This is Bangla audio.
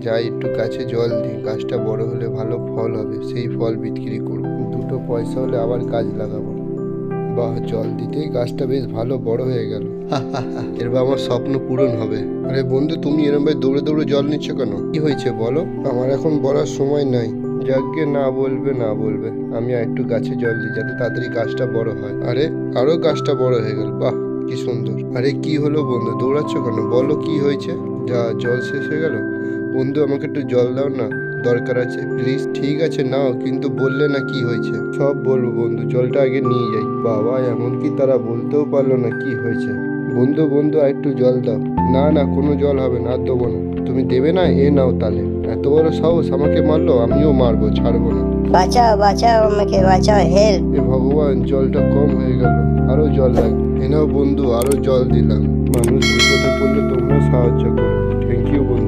যাই একটু গাছে জল দিই, গাছটা বড় হলে ভালো ফল হবে, সেই ফল বিক্রি করব, দুটো পয়সা হলে আবার গাছ লাগাবো। বাহ, জল দিতেই গাছটা বেশ ভালো বড় হয়ে গেল। এরপর আমার স্বপ্ন পূরণ হবে। আরে বন্ধু, তুমি এরম ভাবে দৌড়ে দৌড়ে জল নিচ্ছ কেন? কি হয়েছে বলো? আমার এখন বলার সময় নাই। যাকে না বলবে না বলবে, আমি আর একটু গাছে জল দিই যাতে তাড়াতাড়ি গাছটা বড় হয়। আরে আরো গাছটা বড় হয়ে গেল, বাহ কি সুন্দর। আরে কি হলো বন্ধু, দৌড়াচ্ছ কেন? বলো কি হয়েছে? যা, জল শেষ হয়ে গেল। বন্ধু আমাকে একটু জল দাও না, দরকার আছে প্লিজ। ঠিক আছে নাও, কিন্তু বললে না কি হয়েছে। সব বলবো বন্ধু, জলটা আগে নিয়ে যাই। বাবা, এমনকি তারা বলতেও পারলো না কি হয়েছে। বন্ধু বন্ধু আর একটু জল দাও। না না, কোনো জল হবে না, আর দেবো না। তুমি দেবে না? এ নাও তালে। এত বড় সাহস, আমাকে মারলো, আমিও মারবো, ছাড়বো না। বাঁচাও বাঁচাও, আমাকে বাঁচাও, হেল্প। এ ভগবান, জলটা কম হয়ে গেল, আরো জল লাগবে। এ নাও বন্ধু, আরো জল দিলাম। মানুষ বিপদে পড়লে তোমরা সাহায্য করো। থ্যাংক ইউ বন্ধু।